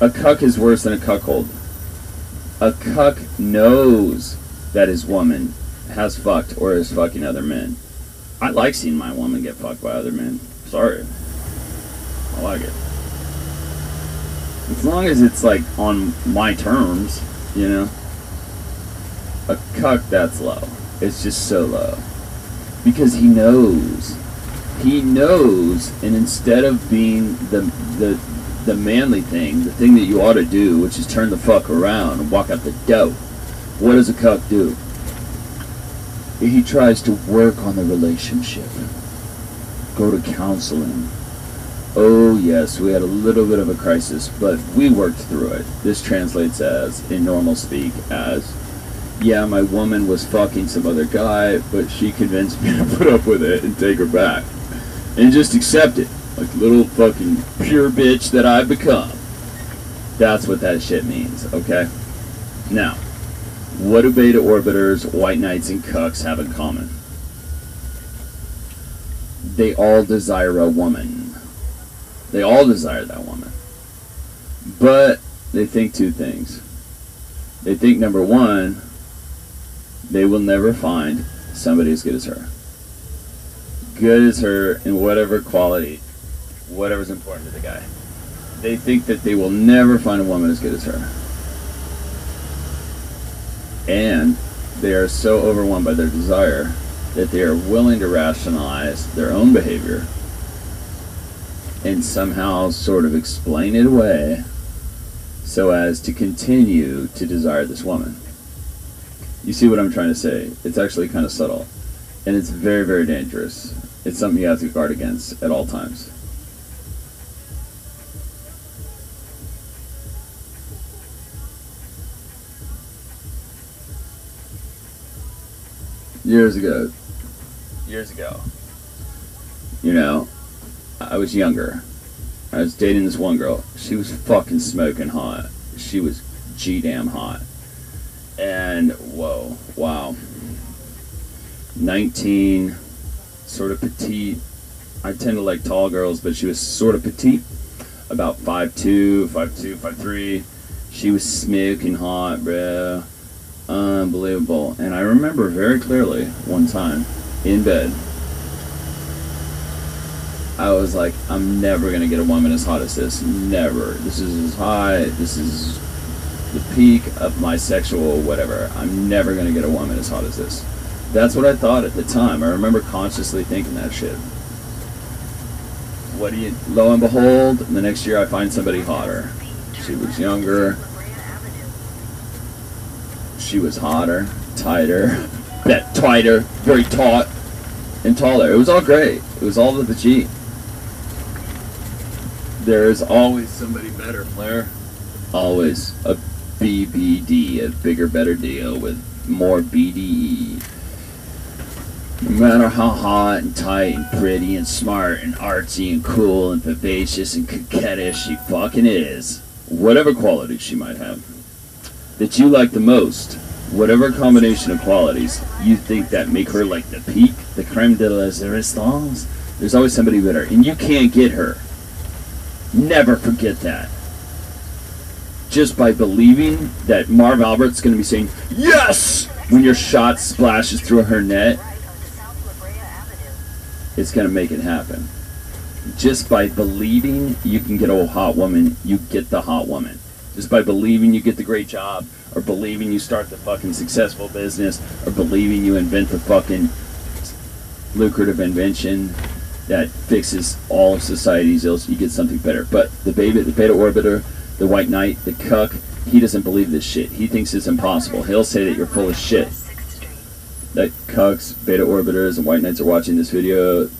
A cuck is worse than a cuckold. A cuck knows that his woman has fucked or is fucking other men. I like seeing my woman get fucked by other men. Sorry. I like it. As long as it's like on my terms, you know. A cuck, that's low. It's just so low. Because he knows. He knows, and instead of being the manly thing, the thing that you ought to do, which is turn the fuck around and walk out the door, what does a cuck do? He tries to work on the relationship. Go to counseling. Oh yes, we had a little bit of a crisis, but we worked through it. This translates as, in normal speak, as, yeah, my woman was fucking some other guy, but she convinced me to put up with it and take her back. And just accept it. Like little fucking pure bitch that I've become. That's what that shit means, okay? Now, what do beta orbiters, white knights, and cucks have in common? They all desire a woman. They all desire that woman. But they think two things. They think, number one, they will never find somebody as good as her. Good as her in whatever quality, whatever's important to the guy. They think that they will never find a woman as good as her. And they are so overwhelmed by their desire that they are willing to rationalize their own behavior and somehow sort of explain it away so as to continue to desire this woman. You see what I'm trying to say? It's actually kind of subtle. And it's very, very dangerous. It's something you have to guard against at all times. Years ago, you know, I was younger. I was dating this one girl. She was fucking smoking hot. She was G-damn hot. And, whoa, wow. 19, sort of petite. I tend to like tall girls, but she was sort of petite. About 5'2", 5'3". She was smoking hot, bruh. Unbelievable. And I remember very clearly one time in bed, I was like, I'm never going to get a woman as hot as this. Never. This is as high. This is the peak of my sexual whatever. I'm never going to get a woman as hot as this. That's what I thought at the time. I remember consciously thinking that shit. Lo and behold, the next year I find somebody hotter. She was younger. She was hotter, tighter, tighter, very taut, and taller. It was all great. It was all with the G. There's always somebody better, Blair. Always a BBD, a bigger, better deal with more BDE. No matter how hot and tight and pretty and smart and artsy and cool and vivacious and coquettish she fucking is, whatever qualities she might have, that you like the most, whatever combination of qualities you think that make her like the peak, the creme de la resistance, there's always somebody better. And you can't get her. Never forget that. Just by believing that Marv Albert's going to be saying, yes! When your shot splashes through her net, it's going to make it happen. Just by believing you can get a hot woman, you get the hot woman. Just by believing you get the great job, or believing you start the fucking successful business, or believing you invent the fucking lucrative invention that fixes all of society's ills, you get something better. But the beta orbiter, the white knight, the cuck, he doesn't believe this shit. He thinks it's impossible. He'll say that you're full of shit. That cucks, beta orbiters, and white knights are watching this video,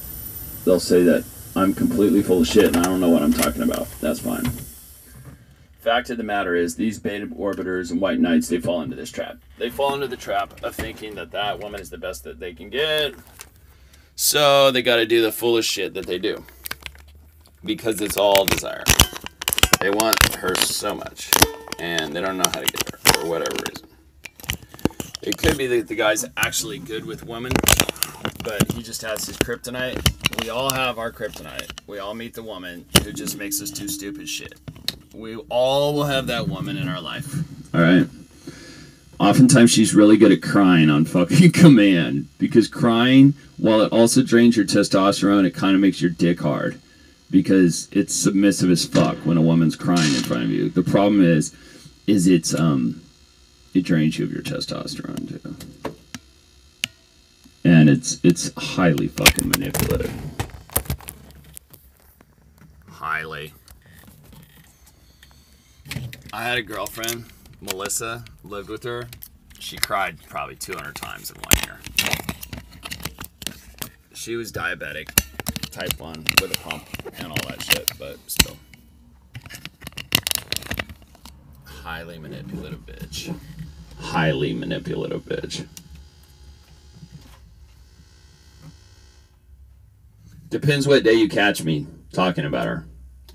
they'll say that I'm completely full of shit and I don't know what I'm talking about. That's fine. Fact of the matter is, these beta orbiters and white knights, they fall into this trap. They fall into the trap of thinking that that woman is the best that they can get. So they got to do the foolish shit that they do. Because it's all desire. They want her so much. And they don't know how to get her for whatever reason. It could be that the guy's actually good with women, but he just has his kryptonite. We all have our kryptonite. We all meet the woman who just makes us do stupid shit. We all will have that woman in our life. All right. Oftentimes she's really good at crying on fucking command, because crying, while it also drains your testosterone, it kind of makes your dick hard, because it's submissive as fuck when a woman's crying in front of you. The problem is it drains you of your testosterone too, and it's highly fucking manipulative. Highly. I had a girlfriend, Melissa, lived with her. She cried probably 200 times in 1 year. She was diabetic, type 1, with a pump and all that shit, but still. Highly manipulative bitch. Highly manipulative bitch. Depends what day you catch me talking about her.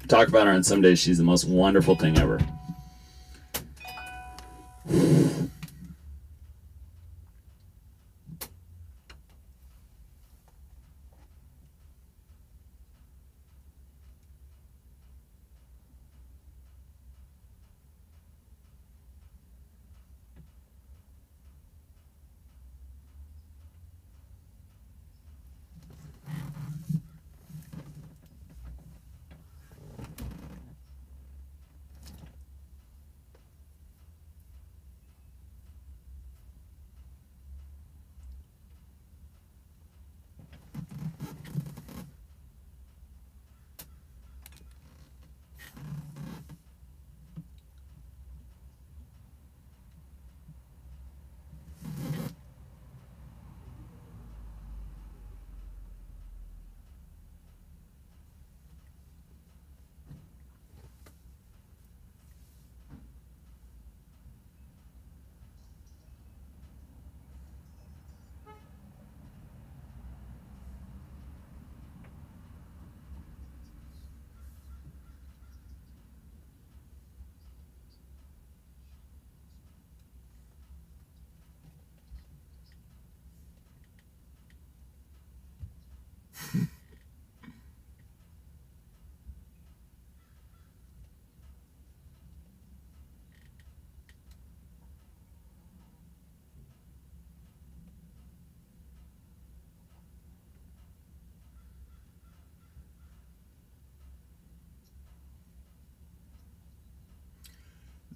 Talk about her on some days. She's the most wonderful thing ever.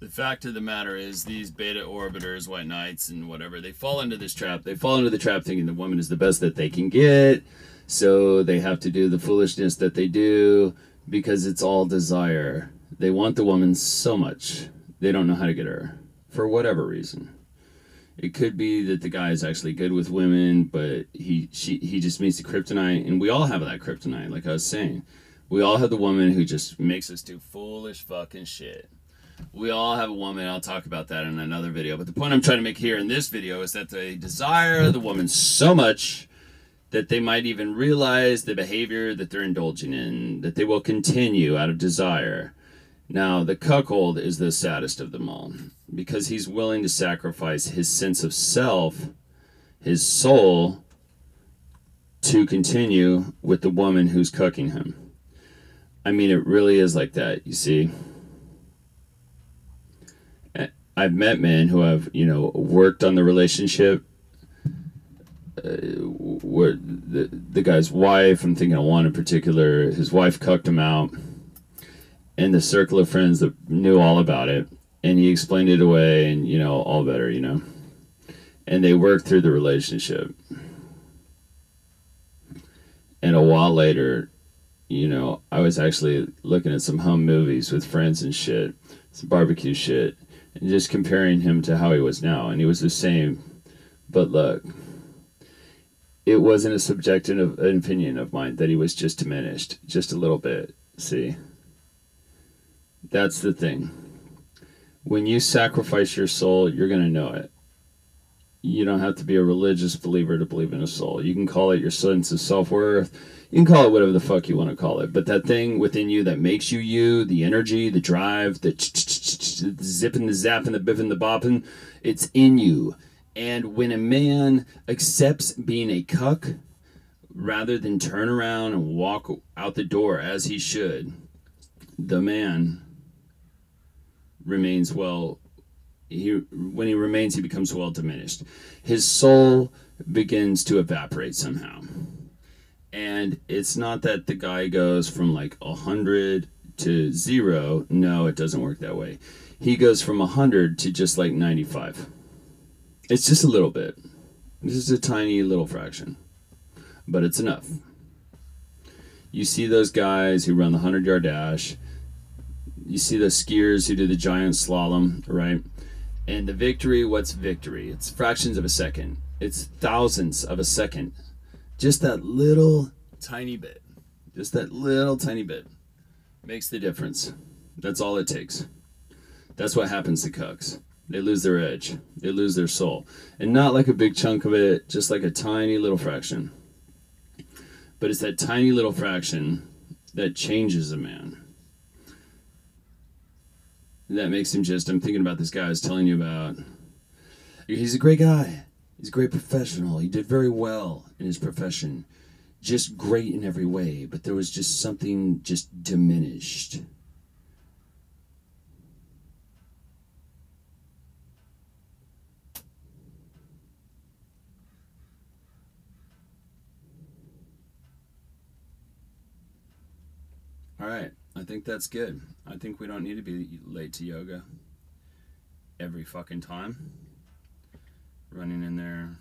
The fact of the matter is, these beta orbiters, white knights, and whatever, they fall into this trap. They fall into the trap thinking the woman is the best that they can get, so they have to do the foolishness that they do because it's all desire. They want the woman so much, they don't know how to get her, for whatever reason. It could be that the guy is actually good with women, but he just meets the kryptonite, and we all have that kryptonite, like I was saying. We all have the woman who just makes us do foolish fucking shit. We all have a woman, I'll talk about that in another video, but the point I'm trying to make here in this video is that they desire the woman so much that they might even realize the behavior that they're indulging in, that they will continue out of desire. Now, the cuckold is the saddest of them all, because he's willing to sacrifice his sense of self, his soul, to continue with the woman who's cucking him. I mean, it really is like that, you see. I've met men who have, worked on the relationship, where the guy's wife, I'm thinking of one in particular, his wife cucked him out, and the circle of friends that knew all about it, and he explained it away, and, all better, and they worked through the relationship. And a while later, I was actually looking at some home movies with friends and shit, some barbecue shit, and just comparing him to how he was now, and he was the same. But look, it wasn't a subjective opinion of mine that he was just diminished, just a little bit. See, that's the thing. When you sacrifice your soul, you're going to know it. You don't have to be a religious believer to believe in a soul. You can call it your sense of self-worth. You can call it whatever the fuck you want to call it. But that thing within you that makes you you, the energy, the drive, the zipping, the zapping, the biffing, the bopping, it's in you. And when a man accepts being a cuck, rather than turn around and walk out the door as he should, the man remains well. When he remains, he becomes well diminished. His soul begins to evaporate somehow. And it's not that the guy goes from like 100 to 0. No, it doesn't work that way. He goes from 100 to just like 95. It's just a little bit. This is a tiny little fraction, but it's enough. You see those guys who run the 100-yard dash. You see those skiers who do the giant slalom, right? And the victory, what's victory? It's fractions of a second. It's thousandths of a second. Just that little tiny bit. Just that little tiny bit makes the difference. That's all it takes. That's what happens to cucks. They lose their edge. They lose their soul. And not like a big chunk of it, just like a tiny little fraction. But it's that tiny little fraction that changes a man. That makes him just, I'm thinking about this guy I was telling you about. He's a great guy. He's a great professional. He did very well in his profession. Just great in every way. But there was just something just diminished. All right, I think that's good. I think we don't need to be late to yoga every fucking time. Running in there